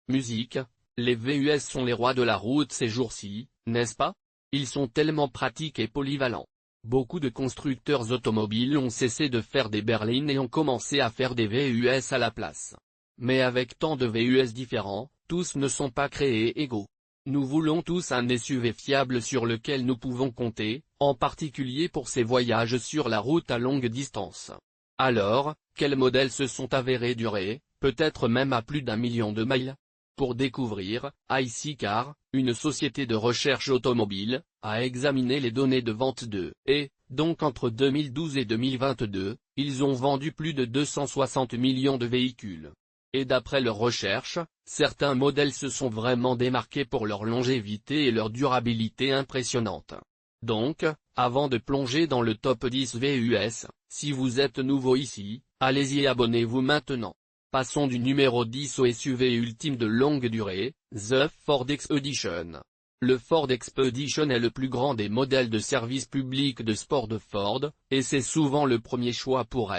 Musique, les VUS sont les rois de la route ces jours-ci, n'est-ce pas? Ils sont tellement pratiques et polyvalents. Beaucoup de constructeurs automobiles ont cessé de faire des berlines et ont commencé à faire des VUS à la place. Mais avec tant de VUS différents, tous ne sont pas créés égaux. Nous voulons tous un SUV fiable sur lequel nous pouvons compter, en particulier pour ces voyages sur la route à longue distance. Alors, quels modèles se sont avérés durer, peut-être même à plus d'1 million de miles? Pour découvrir, iCar, une société de recherche automobile, a examiné les données de vente et, donc entre 2012 et 2022, ils ont vendu plus de 260 millions de véhicules. Et d'après leurs recherches, certains modèles se sont vraiment démarqués pour leur longévité et leur durabilité impressionnante. Donc, avant de plonger dans le top 10 VUS, si vous êtes nouveau ici, allez-y et abonnez-vous maintenant. Passons du numéro 10 au SUV ultime de longue durée, the Ford Expedition. Le Ford Expedition est le plus grand des modèles de service public de sport de Ford, et c'est souvent le premier choix pour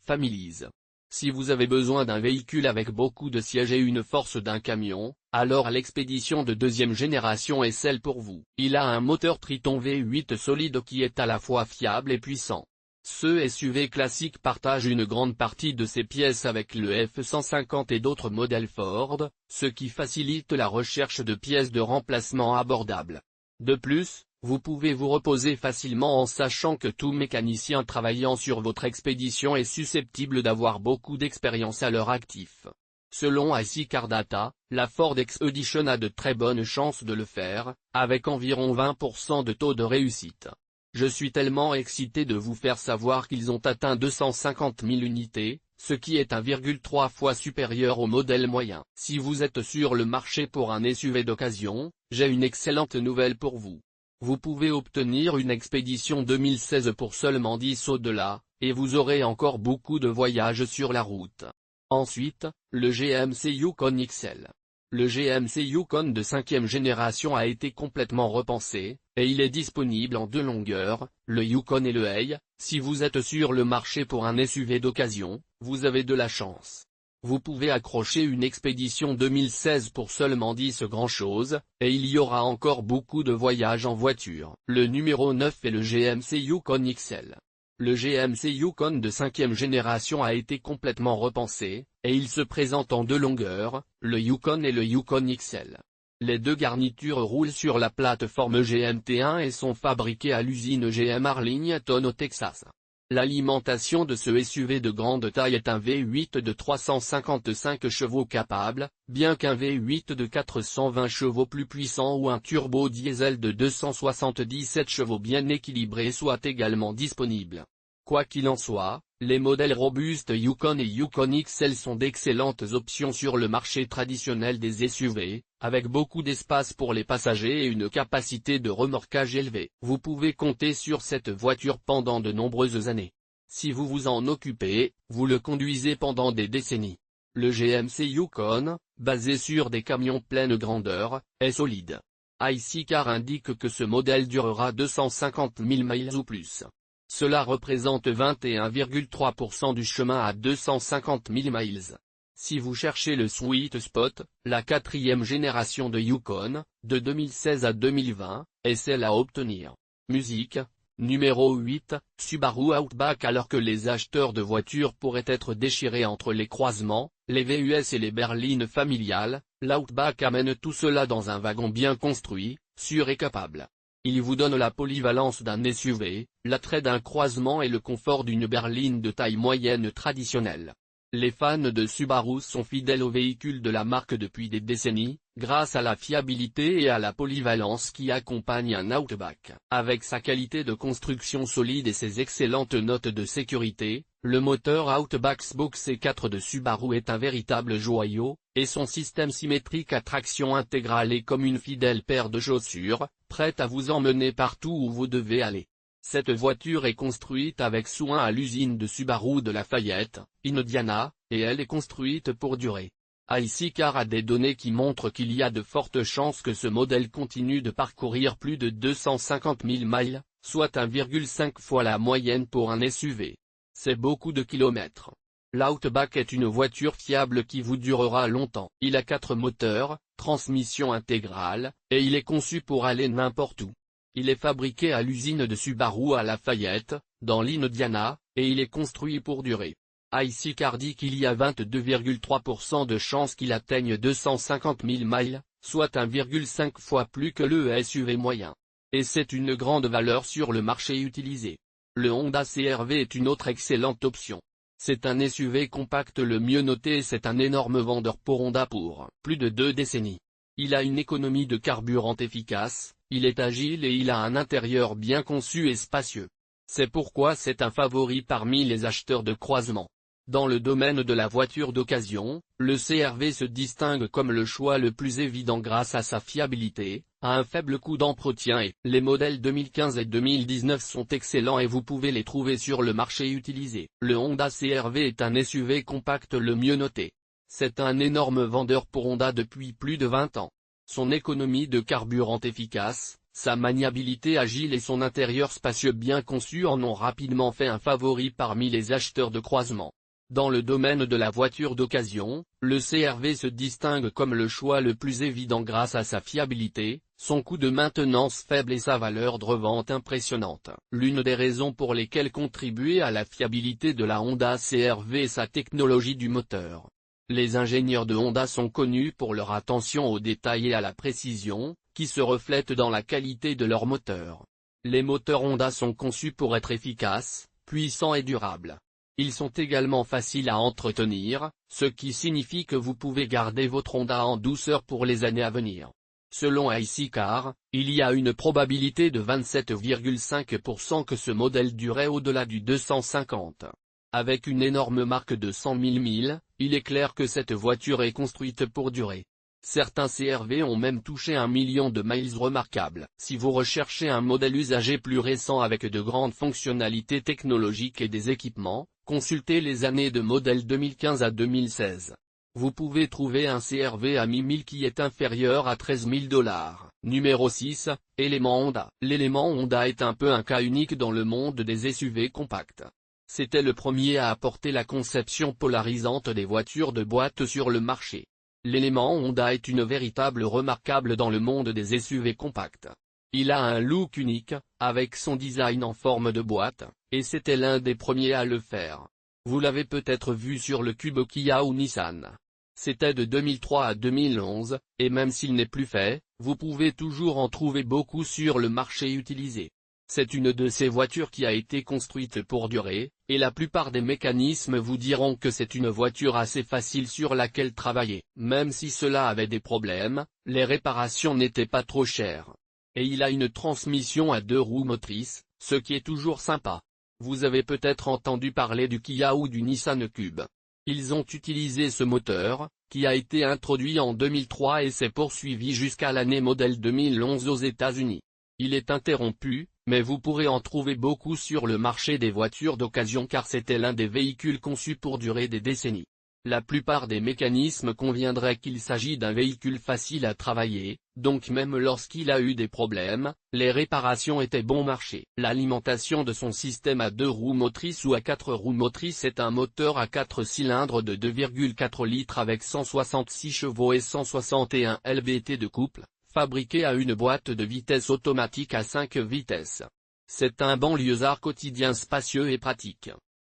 families. Si vous avez besoin d'un véhicule avec beaucoup de sièges et une force d'un camion, alors l'Expedition de deuxième génération est celle pour vous. Il a un moteur Triton V8 solide qui est à la fois fiable et puissant. Ce SUV classique partage une grande partie de ses pièces avec le F-150 et d'autres modèles Ford, ce qui facilite la recherche de pièces de remplacement abordables. De plus, vous pouvez vous reposer facilement en sachant que tout mécanicien travaillant sur votre expédition est susceptible d'avoir beaucoup d'expérience à leur actif. Selon iCar Data, la Ford Expedition a de très bonnes chances de le faire, avec environ 20% de taux de réussite. Je suis tellement excité de vous faire savoir qu'ils ont atteint 250 000 unités, ce qui est 1,3 fois supérieur au modèle moyen. Si vous êtes sur le marché pour un SUV d'occasion, j'ai une excellente nouvelle pour vous. Vous pouvez obtenir une Expedition 2016 pour seulement 10 au-delà, et vous aurez encore beaucoup de voyages sur la route. Ensuite, le GMC Yukon XL. Le GMC Yukon de 5e génération a été complètement repensé, et il est disponible en deux longueurs, le Yukon et le Hay. Si vous êtes sur le marché pour un SUV d'occasion, vous avez de la chance. Vous pouvez accrocher une Expedition 2016 pour seulement 10 grand-chose, et il y aura encore beaucoup de voyages en voiture. Le numéro 9 est le GMC Yukon XL. Le GMC Yukon de 5e génération a été complètement repensé, et il se présente en deux longueurs, le Yukon et le Yukon XL. Les deux garnitures roulent sur la plateforme GMT1 et sont fabriquées à l'usine GM Arlington au Texas. L'alimentation de ce SUV de grande taille est un V8 de 355 chevaux capable, bien qu'un V8 de 420 chevaux plus puissant ou un turbo diesel de 277 chevaux bien équilibré soit également disponible. Quoi qu'il en soit, les modèles robustes Yukon et Yukon XL sont d'excellentes options sur le marché traditionnel des SUV, avec beaucoup d'espace pour les passagers et une capacité de remorquage élevée. Vous pouvez compter sur cette voiture pendant de nombreuses années. Si vous vous en occupez, vous le conduisez pendant des décennies. Le GMC Yukon, basé sur des camions pleine grandeur, est solide. iCar indique que ce modèle durera 250 000 miles ou plus. Cela représente 21,3% du chemin à 250 000 miles. Si vous cherchez le sweet spot, la 4e génération de Yukon, de 2016 à 2020, est celle à obtenir. Musique. Numéro 8, Subaru Outback. Alors que les acheteurs de voitures pourraient être déchirés entre les croisements, les VUS et les berlines familiales, l'Outback amène tout cela dans un wagon bien construit, sûr et capable. Il vous donne la polyvalence d'un SUV, l'attrait d'un croisement et le confort d'une berline de taille moyenne traditionnelle. Les fans de Subaru sont fidèles aux véhicules de la marque depuis des décennies, grâce à la fiabilité et à la polyvalence qui accompagnent un Outback. Avec sa qualité de construction solide et ses excellentes notes de sécurité, le moteur Outback Spoke C4 de Subaru est un véritable joyau, et son système symétrique à traction intégrale est comme une fidèle paire de chaussures, prête à vous emmener partout où vous devez aller. Cette voiture est construite avec soin à l'usine de Subaru de Lafayette, Indiana, et elle est construite pour durer. iCar a des données qui montrent qu'il y a de fortes chances que ce modèle continue de parcourir plus de 250 000 miles, soit 1,5 fois la moyenne pour un SUV. C'est beaucoup de kilomètres. L'Outback est une voiture fiable qui vous durera longtemps. Il a 4 moteurs, transmission intégrale, et il est conçu pour aller n'importe où. Il est fabriqué à l'usine de Subaru à Lafayette, dans l'Indiana, et il est construit pour durer. iCar dit qu'il y a 22,3% de chances qu'il atteigne 250 000 miles, soit 1,5 fois plus que le SUV moyen. Et c'est une grande valeur sur le marché utilisé. Le Honda CR-V est une autre excellente option. C'est un SUV compact le mieux noté et c'est un énorme vendeur pour Honda pour plus de 2 décennies. Il a une économie de carburant efficace, il est agile et il a un intérieur bien conçu et spacieux. C'est pourquoi c'est un favori parmi les acheteurs de croisement. Dans le domaine de la voiture d'occasion, le CR-V se distingue comme le choix le plus évident grâce à sa fiabilité, à un faible coût d'entretien et les modèles 2015 et 2019 sont excellents et vous pouvez les trouver sur le marché utilisé. Le Honda CR-V est un SUV compact le mieux noté. C'est un énorme vendeur pour Honda depuis plus de 20 ans. Son économie de carburant efficace, sa maniabilité agile et son intérieur spacieux bien conçu en ont rapidement fait un favori parmi les acheteurs de croisement. Dans le domaine de la voiture d'occasion, le CR-V se distingue comme le choix le plus évident grâce à sa fiabilité, son coût de maintenance faible et sa valeur de revente impressionnante. L'une des raisons pour lesquelles contribuer à la fiabilité de la Honda CR-V est sa technologie du moteur. Les ingénieurs de Honda sont connus pour leur attention aux détails et à la précision, qui se reflète dans la qualité de leur moteur. Les moteurs Honda sont conçus pour être efficaces, puissants et durables. Ils sont également faciles à entretenir, ce qui signifie que vous pouvez garder votre Honda en douceur pour les années à venir. Selon iCar, il y a une probabilité de 27,5% que ce modèle durerait au-delà du 250. Avec une énorme marque de 100 000 milles, il est clair que cette voiture est construite pour durer. Certains CR-V ont même touché 1 million de miles remarquables. Si vous recherchez un modèle usagé plus récent avec de grandes fonctionnalités technologiques et des équipements, consultez les années de modèle 2015 à 2016. Vous pouvez trouver un CR-V à 1000 milles qui est inférieur à 13 000 $. Numéro 6, élément Honda. L'élément Honda est un peu un cas unique dans le monde des SUV compacts. C'était le premier à apporter la conception polarisante des voitures de boîte sur le marché. L'élément Honda est une véritable remarquable dans le monde des SUV compacts. Il a un look unique, avec son design en forme de boîte, et c'était l'un des premiers à le faire. Vous l'avez peut-être vu sur le Cube Kia ou Nissan. C'était de 2003 à 2011, et même s'il n'est plus fait, vous pouvez toujours en trouver beaucoup sur le marché utilisé. C'est une de ces voitures qui a été construite pour durer, et la plupart des mécanismes vous diront que c'est une voiture assez facile sur laquelle travailler. Même si cela avait des problèmes, les réparations n'étaient pas trop chères. Et il a une transmission à 2 roues motrices, ce qui est toujours sympa. Vous avez peut-être entendu parler du Kia ou du Nissan Cube. Ils ont utilisé ce moteur, qui a été introduit en 2003 et s'est poursuivi jusqu'à l'année modèle 2011 aux États-Unis. Il est interrompu, mais vous pourrez en trouver beaucoup sur le marché des voitures d'occasion car c'était l'un des véhicules conçus pour durer des décennies. La plupart des mécanismes conviendraient qu'il s'agit d'un véhicule facile à travailler, donc même lorsqu'il a eu des problèmes, les réparations étaient bon marché. L'alimentation de son système à 2 roues motrices ou à 4 roues motrices est un moteur à 4 cylindres de 2,4 litres avec 166 chevaux et 161 lb de couple, fabriqué à une boîte de vitesse automatique à 5 vitesses. C'est un banlieusard quotidien spacieux et pratique.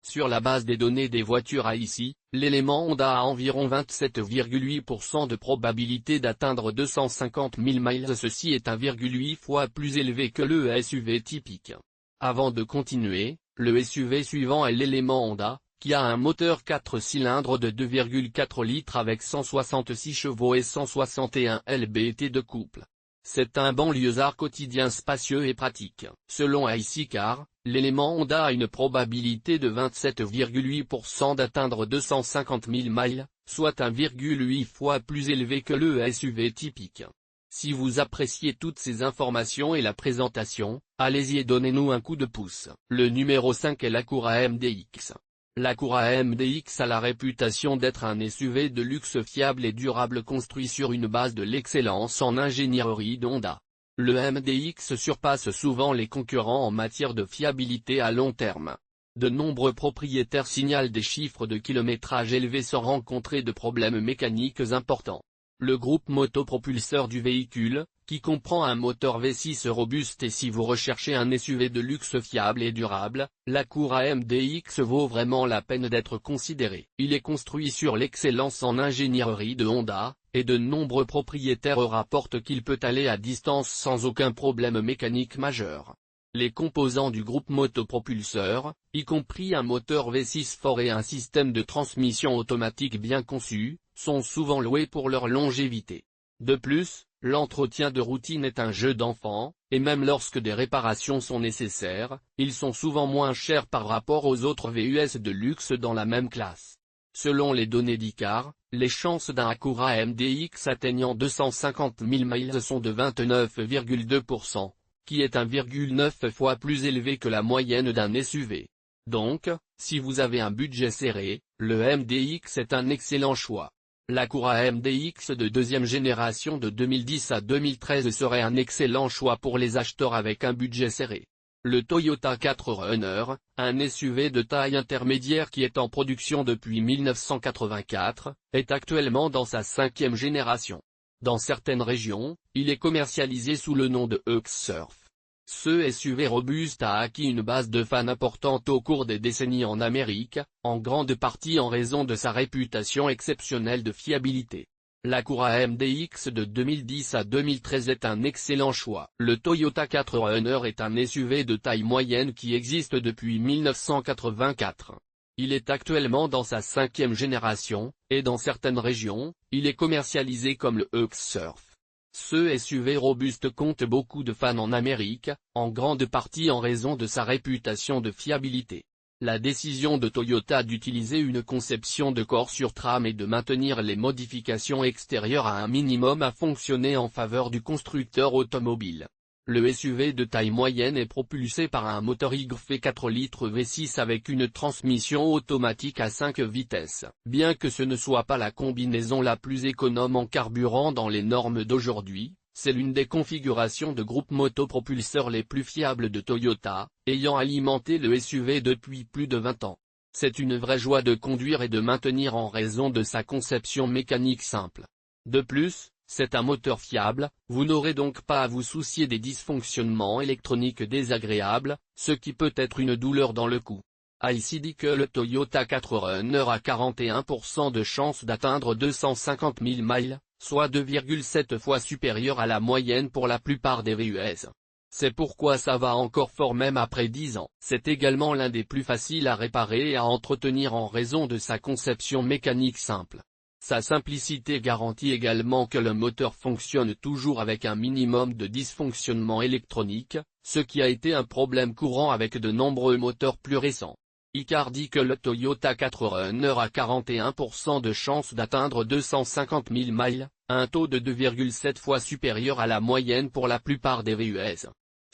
Sur la base des données des voitures ici, l'élément Honda a environ 27,8% de probabilité d'atteindre 250 000 miles. Ceci est 1,8 fois plus élevé que le SUV typique. Avant de continuer, le SUV suivant est l'élément Honda, qui a un moteur 4 cylindres de 2,4 litres avec 166 chevaux et 161 lb de couple. C'est un banlieusard quotidien spacieux et pratique. Selon iCar, l'élément Honda a une probabilité de 27,8% d'atteindre 250 000 miles, soit 1,8 fois plus élevé que le SUV typique. Si vous appréciez toutes ces informations et la présentation, allez-y et donnez-nous un coup de pouce. Le numéro 5 est l'Acura MDX. L'Acura MDX a la réputation d'être un SUV de luxe fiable et durable construit sur une base de l'excellence en ingénierie d'Honda. Le MDX surpasse souvent les concurrents en matière de fiabilité à long terme. De nombreux propriétaires signalent des chiffres de kilométrage élevés sans rencontrer de problèmes mécaniques importants. Le groupe motopropulseur du véhicule, qui comprend un moteur V6 robuste et si vous recherchez un SUV de luxe fiable et durable, l'Acura MDX vaut vraiment la peine d'être considéré. Il est construit sur l'excellence en ingénierie de Honda, et de nombreux propriétaires rapportent qu'il peut aller à distance sans aucun problème mécanique majeur. Les composants du groupe motopropulseur, y compris un moteur V6 fort et un système de transmission automatique bien conçu, sont souvent loués pour leur longévité. De plus, l'entretien de routine est un jeu d'enfant, et même lorsque des réparations sont nécessaires, ils sont souvent moins chers par rapport aux autres VUS de luxe dans la même classe. Selon les données d'Icar, les chances d'un Acura MDX atteignant 250 000 miles sont de 29,2%. Qui est 1,9 fois plus élevé que la moyenne d'un SUV. Donc, si vous avez un budget serré, le MDX est un excellent choix. L'Acura MDX de deuxième génération de 2010 à 2013 serait un excellent choix pour les acheteurs avec un budget serré. Le Toyota 4Runner, un SUV de taille intermédiaire qui est en production depuis 1984, est actuellement dans sa cinquième génération. Dans certaines régions, il est commercialisé sous le nom de X-Surf. Ce SUV robuste a acquis une base de fans importante au cours des décennies en Amérique, en grande partie en raison de sa réputation exceptionnelle de fiabilité. L'Acura MDX de 2010 à 2013 est un excellent choix. Le Toyota 4Runner est un SUV de taille moyenne qui existe depuis 1984. Il est actuellement dans sa cinquième génération, et dans certaines régions, il est commercialisé comme le X-Surf. Ce SUV robuste compte beaucoup de fans en Amérique, en grande partie en raison de sa réputation de fiabilité. La décision de Toyota d'utiliser une conception de corps sur trame et de maintenir les modifications extérieures à un minimum a fonctionné en faveur du constructeur automobile. Le SUV de taille moyenne est propulsé par un moteur YF 4 litres V6 avec une transmission automatique à 5 vitesses. Bien que ce ne soit pas la combinaison la plus économe en carburant dans les normes d'aujourd'hui, c'est l'une des configurations de groupe motopropulseur les plus fiables de Toyota, ayant alimenté le SUV depuis plus de 20 ans. C'est une vraie joie de conduire et de maintenir en raison de sa conception mécanique simple. De plus, c'est un moteur fiable, vous n'aurez donc pas à vous soucier des dysfonctionnements électroniques désagréables, ce qui peut être une douleur dans le cou. Ici dit que le Toyota 4Runner a 41% de chance d'atteindre 250 000 miles, soit 2,7 fois supérieur à la moyenne pour la plupart des VUS. C'est pourquoi ça va encore fort même après 10 ans. C'est également l'un des plus faciles à réparer et à entretenir en raison de sa conception mécanique simple. Sa simplicité garantit également que le moteur fonctionne toujours avec un minimum de dysfonctionnement électronique, ce qui a été un problème courant avec de nombreux moteurs plus récents. Icar dit que le Toyota 4Runner a 41% de chance d'atteindre 250 000 miles, un taux de 2,7 fois supérieur à la moyenne pour la plupart des VUS.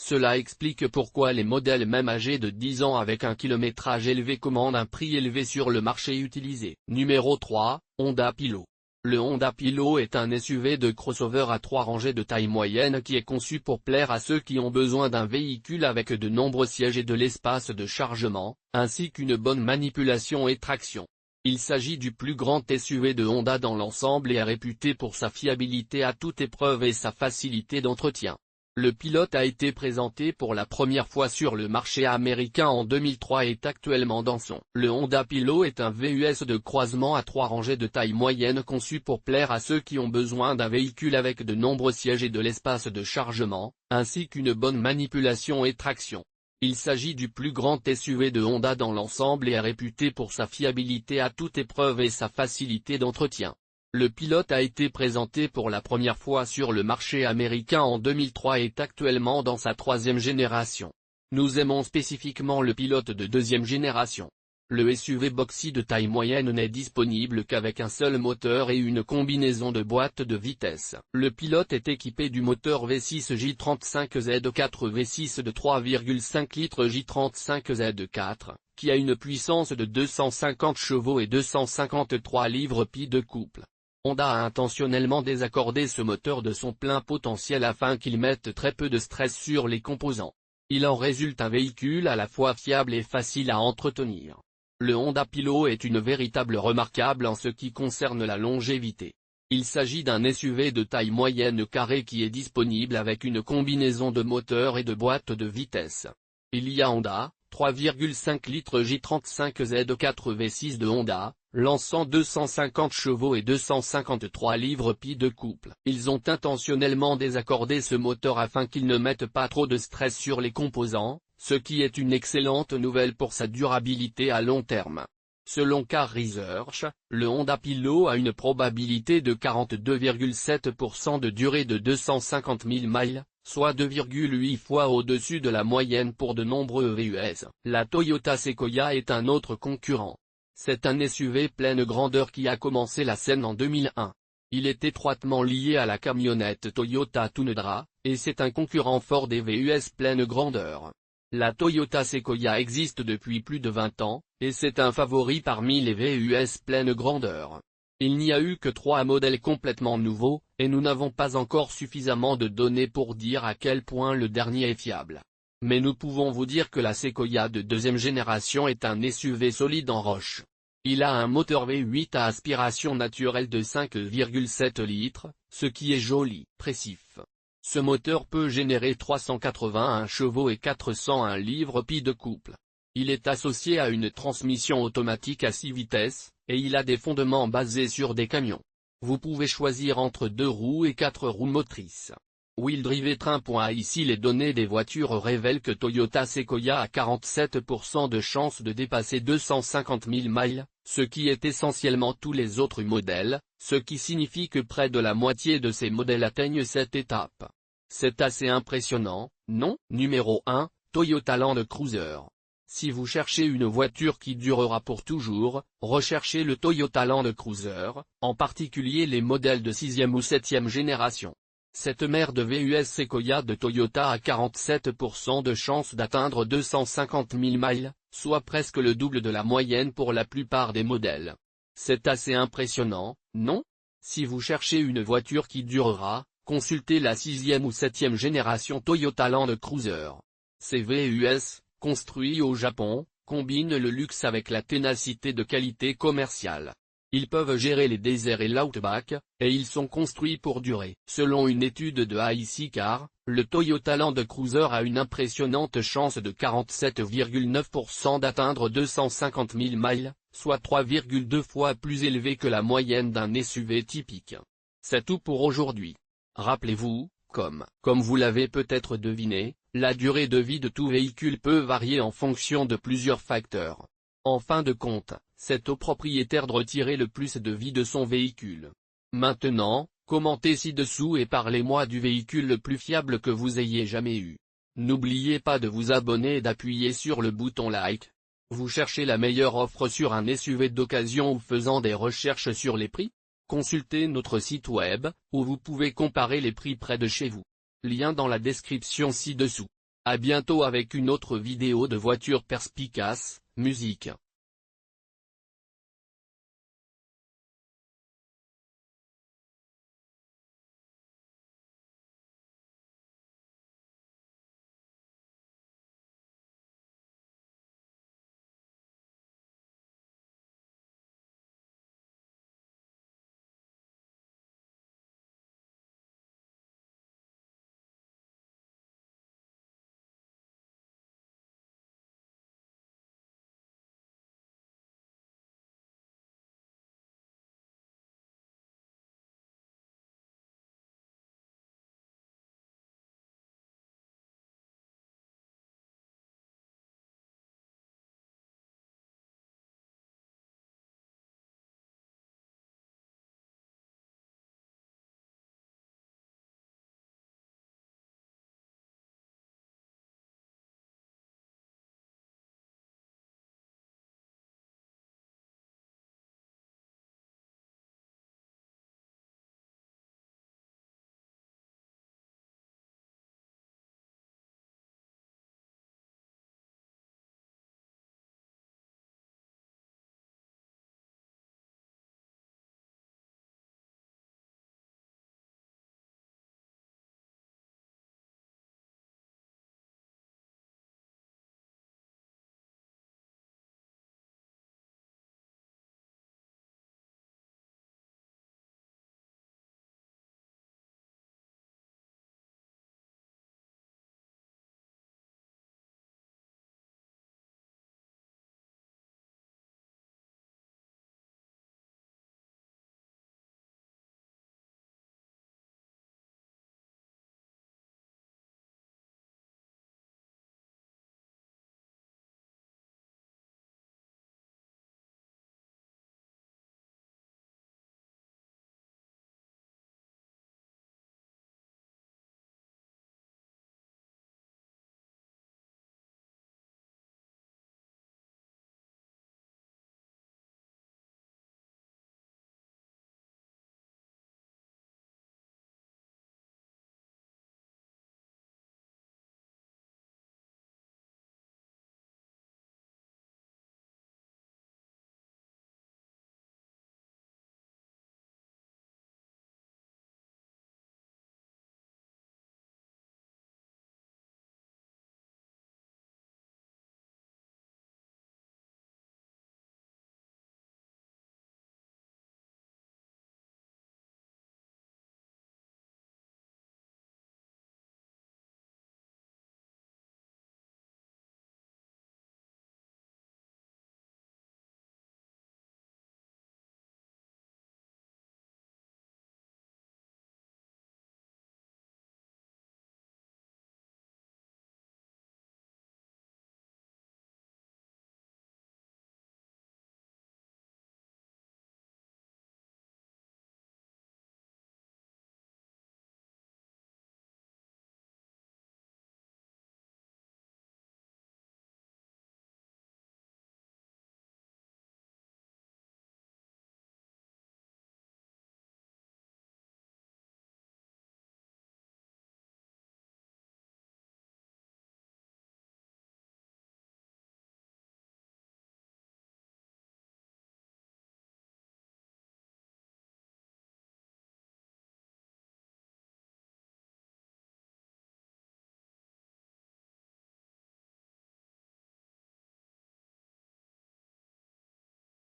Cela explique pourquoi les modèles même âgés de 10 ans avec un kilométrage élevé commandent un prix élevé sur le marché utilisé. Numéro 3, Honda Pilot. Le Honda Pilot est un SUV de crossover à 3 rangées de taille moyenne qui est conçu pour plaire à ceux qui ont besoin d'un véhicule avec de nombreux sièges et de l'espace de chargement, ainsi qu'une bonne manipulation et traction. Il s'agit du plus grand SUV de Honda dans l'ensemble et est réputé pour sa fiabilité à toute épreuve et sa facilité d'entretien. Le Pilot a été présenté pour la première fois sur le marché américain en 2003 et est actuellement dans son. Le Honda Pilot est un VUS de croisement à 3 rangées de taille moyenne conçu pour plaire à ceux qui ont besoin d'un véhicule avec de nombreux sièges et de l'espace de chargement, ainsi qu'une bonne manipulation et traction. Il s'agit du plus grand SUV de Honda dans l'ensemble et est réputé pour sa fiabilité à toute épreuve et sa facilité d'entretien. Le Pilot a été présenté pour la première fois sur le marché américain en 2003 et est actuellement dans sa 3e génération. Nous aimons spécifiquement le Pilot de 2e génération. Le SUV boxy de taille moyenne n'est disponible qu'avec un seul moteur et une combinaison de boîtes de vitesse. Le Pilot est équipé du moteur V6 J35Z4 V6 de 3,5 litres J35Z4, qui a une puissance de 250 chevaux et 253 livres-pieds de couple. Honda a intentionnellement désaccordé ce moteur de son plein potentiel afin qu'il mette très peu de stress sur les composants. Il en résulte un véhicule à la fois fiable et facile à entretenir. Le Honda Pilot est une véritable remarquable en ce qui concerne la longévité. Il s'agit d'un SUV de taille moyenne carré qui est disponible avec une combinaison de moteur et de boîte de vitesse. Il y a Honda, 3,5 litres J35Z4 V6 de Honda, lançant 250 chevaux et 253 livres-pis de couple. Ils ont intentionnellement désaccordé ce moteur afin qu'il ne mette pas trop de stress sur les composants, ce qui est une excellente nouvelle pour sa durabilité à long terme. Selon Car Research, le Honda Pilot a une probabilité de 42,7% de durée de 250 000 miles, soit 2,8 fois au-dessus de la moyenne pour de nombreux VUS. La Toyota Sequoia est un autre concurrent. C'est un SUV pleine grandeur qui a commencé la scène en 2001. Il est étroitement lié à la camionnette Toyota Tundra, et c'est un concurrent fort des VUS pleine grandeur. La Toyota Sequoia existe depuis plus de 20 ans, et c'est un favori parmi les VUS pleine grandeur. Il n'y a eu que 3 modèles complètement nouveaux, et nous n'avons pas encore suffisamment de données pour dire à quel point le dernier est fiable. Mais nous pouvons vous dire que la Sequoia de deuxième génération est un SUV solide en roche. Il a un moteur V8 à aspiration naturelle de 5,7 litres, ce qui est joli, précis. Ce moteur peut générer 381 chevaux et 401 livres-pis de couple. Il est associé à une transmission automatique à 6 vitesses, et il a des fondements basés sur des camions. Vous pouvez choisir entre 2 roues et 4 roues motrices. Wheeldrive et train. Ici les données des voitures révèlent que Toyota Sequoia a 47% de chances de dépasser 250 000 miles, ce qui est essentiellement tous les autres modèles, ce qui signifie que près de la moitié de ces modèles atteignent cette étape. C'est assez impressionnant, non? Numéro 1, Toyota Land Cruiser. Si vous cherchez une voiture qui durera pour toujours, recherchez le Toyota Land Cruiser, en particulier les modèles de 6e ou 7e génération. Cette mère de VUS Sequoia de Toyota a 47% de chances d'atteindre 250 000 miles, soit presque le double de la moyenne pour la plupart des modèles. C'est assez impressionnant, non? Si vous cherchez une voiture qui durera, consultez la 6e ou 7e génération Toyota Land Cruiser. Ces VUS, construits au Japon, combinent le luxe avec la ténacité de qualité commerciale. Ils peuvent gérer les déserts et l'outback, et ils sont construits pour durer. Selon une étude de IC Car, le Toyota Land Cruiser a une impressionnante chance de 47,9% d'atteindre 250 000 miles, soit 3,2 fois plus élevé que la moyenne d'un SUV typique. C'est tout pour aujourd'hui. Rappelez-vous, comme vous l'avez peut-être deviné, la durée de vie de tout véhicule peut varier en fonction de plusieurs facteurs. En fin de compte, c'est au propriétaire de retirer le plus de vie de son véhicule. Maintenant, commentez ci-dessous et parlez-moi du véhicule le plus fiable que vous ayez jamais eu. N'oubliez pas de vous abonner et d'appuyer sur le bouton like. Vous cherchez la meilleure offre sur un SUV d'occasion ou faisant des recherches sur les prix? Consultez notre site web, où vous pouvez comparer les prix près de chez vous. Lien dans la description ci-dessous. À bientôt avec une autre vidéo de voitures perspicaces, musique.